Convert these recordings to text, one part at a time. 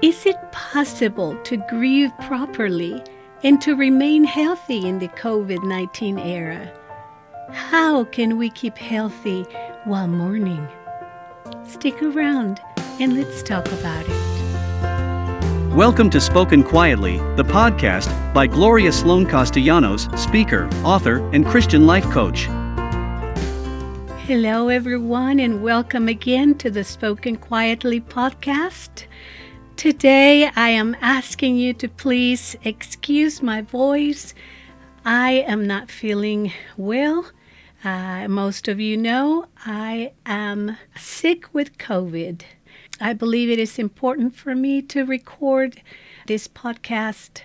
Is it possible to grieve properly and to remain healthy in the Covid-19 era? How can we keep healthy while mourning? Stick around and let's talk about it. Welcome to Spoken Quietly, the podcast by Gloria Sloan-Castellanos, speaker, author, and Christian life coach. Hello, everyone, and welcome again to the Spoken Quietly podcast. Today, I am asking you to please excuse my voice. I am not feeling well. Most of you know I am sick with COVID. I believe it is important for me to record this podcast.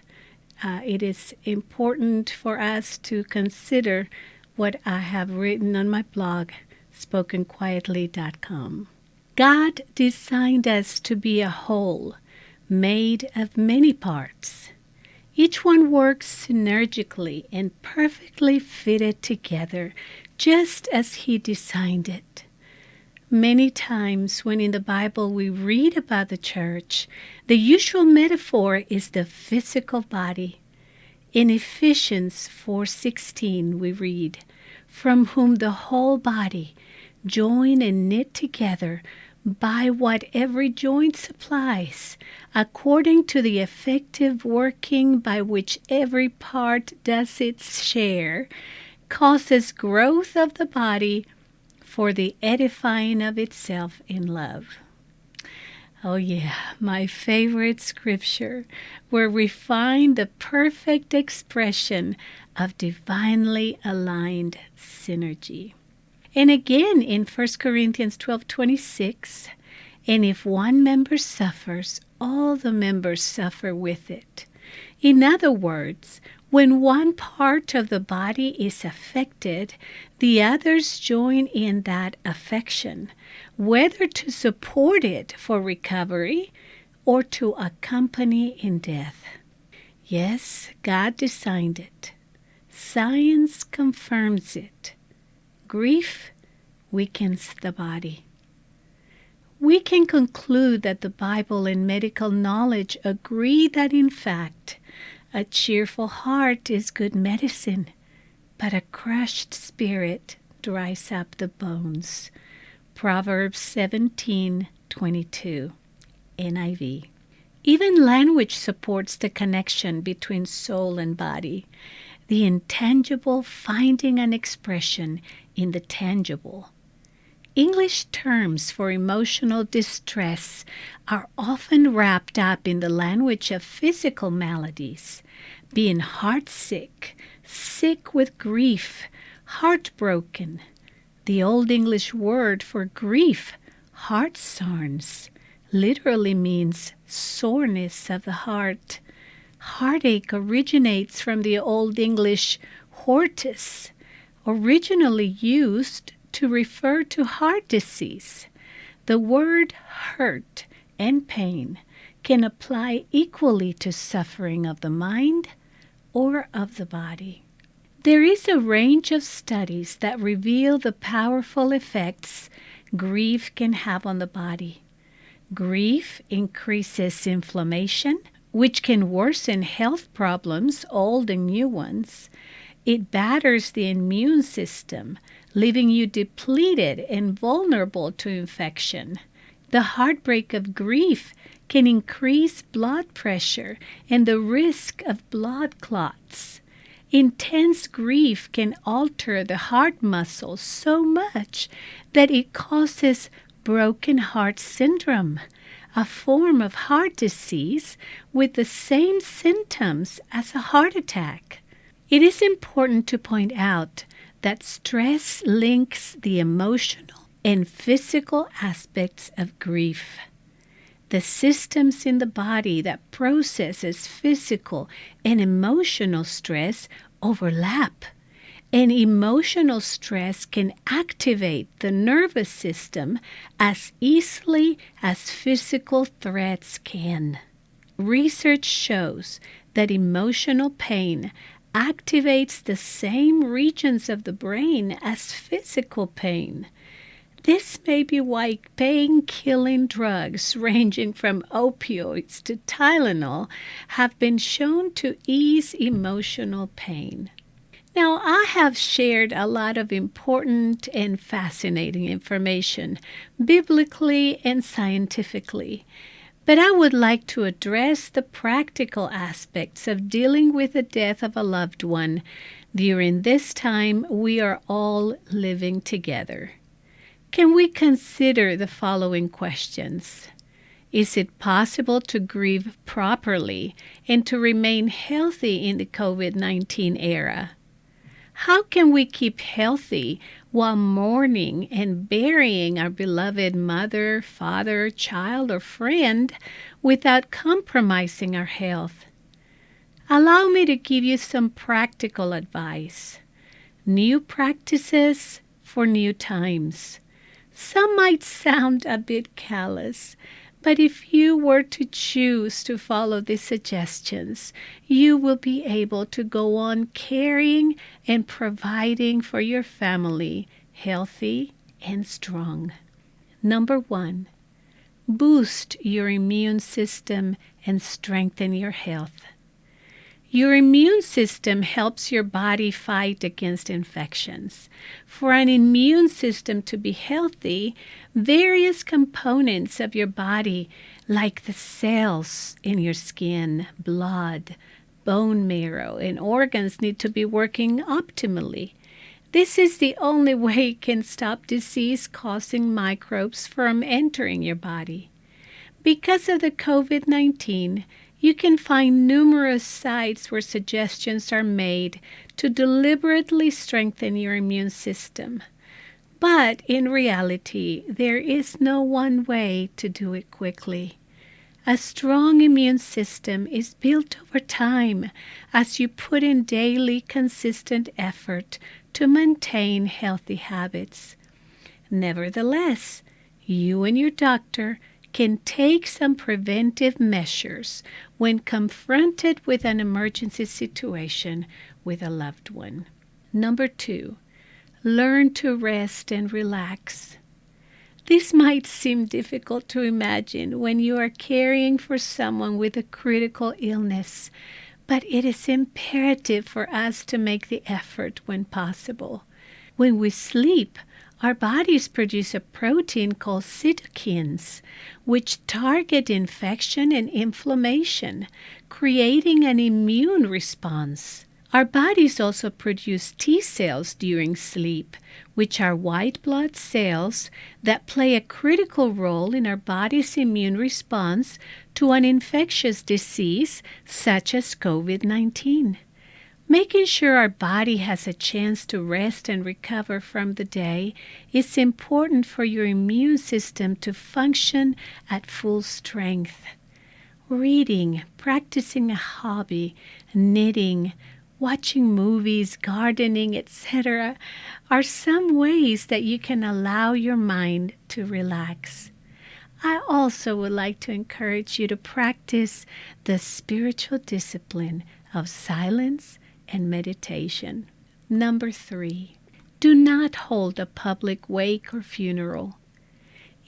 It is important for us to consider what I have written on my blog, spokenquietly.com. God designed us to be a whole, made of many parts. Each one works synergically and perfectly fitted together, just as He designed it. Many times when in the Bible we read about the church, the usual metaphor is the physical body. In Ephesians 4:16 we read, "From whom the whole body, joined and knit together by what every joint supplies, according to the effective working by which every part does its share, causes growth of the body for the edifying of itself in love." Oh yeah, my favorite scripture, where we find the perfect expression of divinely aligned synergy. And again in 1 Corinthians 12:26, "And if one member suffers, all the members suffer with it." In other words, when one part of the body is affected, the others join in that affection, whether to support it for recovery or to accompany in death. Yes, God designed it. Science confirms it. Grief weakens the body. We can conclude that the Bible and medical knowledge agree that in fact, a cheerful heart is good medicine, but a crushed spirit dries up the bones. Proverbs 17:22, NIV. Even language supports the connection between soul and body, the intangible finding an expression in the tangible. English terms for emotional distress are often wrapped up in the language of physical maladies, being heartsick, sick with grief, heartbroken. The Old English word for grief, heartsarns, literally means soreness of the heart. Heartache originates from the Old English hortus, originally used to refer to heart disease. The word hurt and pain can apply equally to suffering of the mind or of the body. There is a range of studies that reveal the powerful effects grief can have on the body. Grief increases inflammation, which can worsen health problems, old and new ones. It batters the immune system, leaving you depleted and vulnerable to infection. The heartbreak of grief can increase blood pressure and the risk of blood clots. Intense grief can alter the heart muscle so much that it causes broken heart syndrome, a form of heart disease with the same symptoms as a heart attack. It is important to point out that stress links the emotional and physical aspects of grief. The systems in the body that processes physical and emotional stress overlap, and emotional stress can activate the nervous system as easily as physical threats can. Research shows that emotional pain activates the same regions of the brain as physical pain. This may be why pain-killing drugs ranging from opioids to Tylenol have been shown to ease emotional pain. Now, I have shared a lot of important and fascinating information, biblically and scientifically, but I would like to address the practical aspects of dealing with the death of a loved one during this time we are all living together. Can we consider the following questions? Is it possible to grieve properly and to remain healthy in the COVID-19 era? How can we keep healthy while mourning and burying our beloved mother, father, child, or friend without compromising our health? Allow me to give you some practical advice. New practices for new times. Some might sound a bit callous, but if you were to choose to follow these suggestions, you will be able to go on caring and providing for your family, healthy and strong. Number 1, boost your immune system and strengthen your health. Your immune system helps your body fight against infections. For an immune system to be healthy, various components of your body, like the cells in your skin, blood, bone marrow, and organs, need to be working optimally. This is the only way it can stop disease-causing microbes from entering your body. Because of the COVID-19, you can find numerous sites where suggestions are made to deliberately strengthen your immune system. But in reality, there is no one way to do it quickly. A strong immune system is built over time as you put in daily, consistent effort to maintain healthy habits. Nevertheless, you and your doctor can take some preventive measures when confronted with an emergency situation with a loved one. Number 2, learn to rest and relax. This might seem difficult to imagine when you are caring for someone with a critical illness, but it is imperative for us to make the effort when possible. When we sleep, our bodies produce a protein called cytokines, which target infection and inflammation, creating an immune response. Our bodies also produce T cells during sleep, which are white blood cells that play a critical role in our body's immune response to an infectious disease such as COVID-19. Making sure our body has a chance to rest and recover from the day is important for your immune system to function at full strength. Reading, practicing a hobby, knitting, watching movies, gardening, etc. are some ways that you can allow your mind to relax. I also would like to encourage you to practice the spiritual discipline of silence and meditation. Number 3, do not hold a public wake or funeral.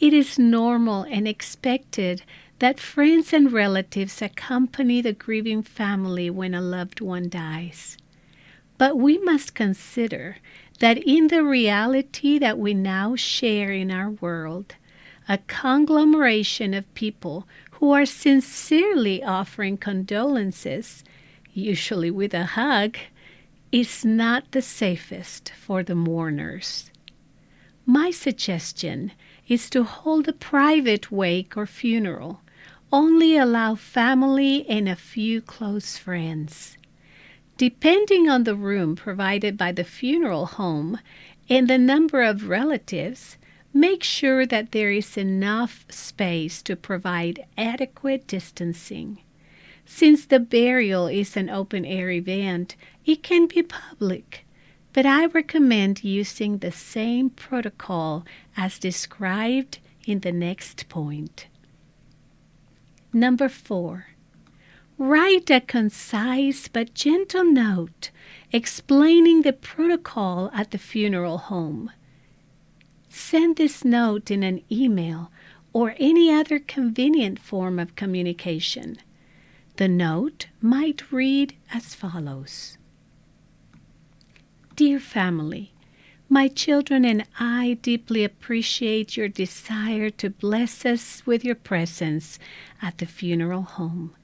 It is normal and expected that friends and relatives accompany the grieving family when a loved one dies. But we must consider that in the reality that we now share in our world, a conglomeration of people who are sincerely offering condolences, usually with a hug, is not the safest for the mourners. My suggestion is to hold a private wake or funeral. Only allow family and a few close friends. Depending on the room provided by the funeral home and the number of relatives, make sure that there is enough space to provide adequate distancing. Since the burial is an open-air event, it can be public, but I recommend using the same protocol as described in the next point. Number 4, write a concise but gentle note explaining the protocol at the funeral home. send this note in an email or any other convenient form of communication. The note might read as follows. Dear family, my children and I deeply appreciate your desire to bless us with your presence at the funeral home.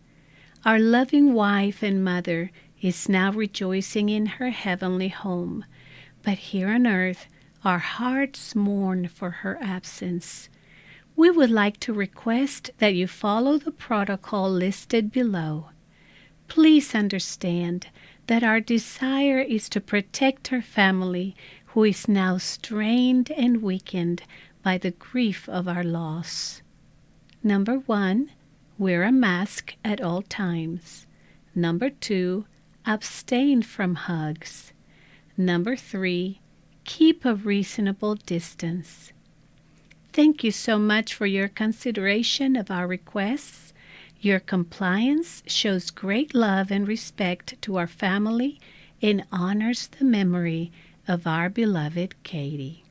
Our loving wife and mother is now rejoicing in her heavenly home, but here on earth our hearts mourn for her absence. We would like to request that you follow the protocol listed below. Please understand that our desire is to protect her family, who is now strained and weakened by the grief of our loss. Number 1, wear a mask at all times. Number 2, abstain from hugs. Number 3, keep a reasonable distance. Thank you so much for your consideration of our requests. Your compliance shows great love and respect to our family and honors the memory of our beloved Katie.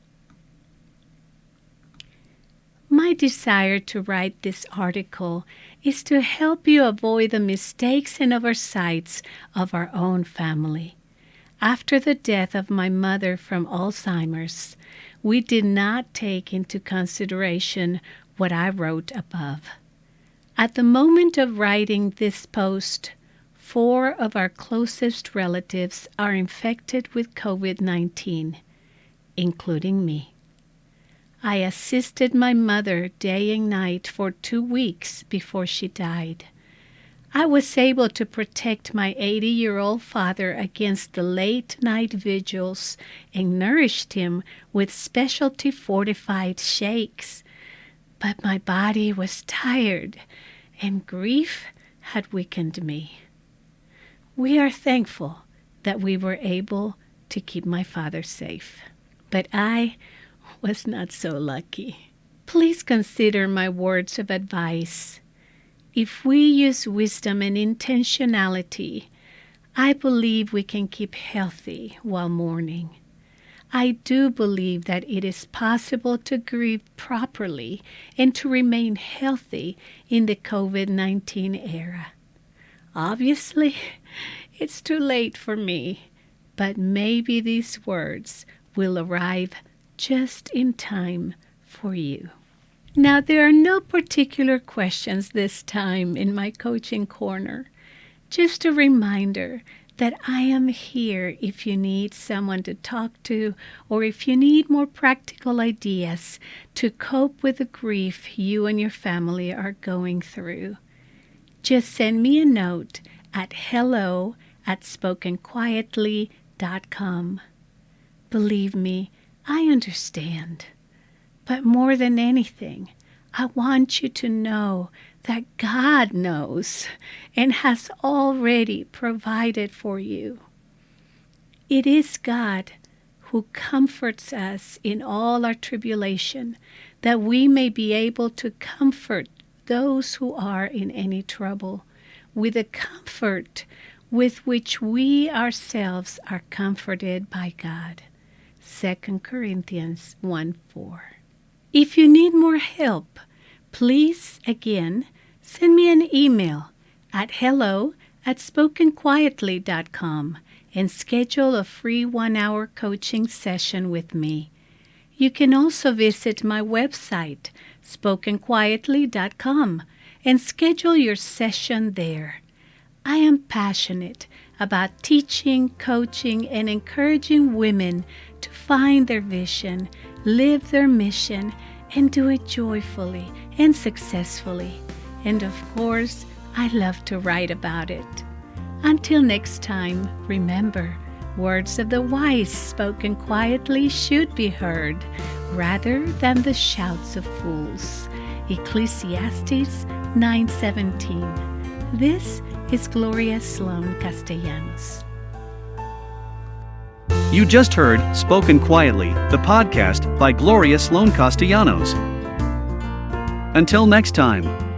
My desire to write this article is to help you avoid the mistakes and oversights of our own family. After the death of my mother from Alzheimer's, we did not take into consideration what I wrote above. At the moment of writing this post, 4 of our closest relatives are infected with COVID-19, including me. I assisted my mother day and night for 2 weeks before she died. I was able to protect my 80-year-old father against the late-night vigils and nourished him with specialty fortified shakes. But my body was tired, and grief had weakened me. We are thankful that we were able to keep my father safe. But I was not so lucky. Please consider my words of advice. If we use wisdom and intentionality, I believe we can keep healthy while mourning. I do believe that it is possible to grieve properly and to remain healthy in the COVID-19 era. Obviously, it's too late for me, but maybe these words will arrive just in time for you. Now, there are no particular questions this time in my coaching corner. Just a reminder that I am here if you need someone to talk to or if you need more practical ideas to cope with the grief you and your family are going through. Just send me a note at hello@spokenquietly.com. Believe me, I understand. But more than anything, I want you to know that God knows and has already provided for you. It is God who comforts us in all our tribulation, that we may be able to comfort those who are in any trouble with the comfort with which we ourselves are comforted by God. 2 Corinthians 1:4. If you need more help, please, again, send me an email at hello@spokenquietly.com and schedule a free 1-hour coaching session with me. You can also visit my website, spokenquietly.com, and schedule your session there. I am passionate about teaching, coaching, and encouraging women to find their vision, live their mission, and do it joyfully and successfully. And of course, I love to write about it. Until next time, remember, words of the wise spoken quietly should be heard, rather than the shouts of fools. Ecclesiastes 9:17. This is Gloria Sloan-Castellanos. You just heard Spoken Quietly, the podcast by Gloria Sloan-Castellanos. Until next time.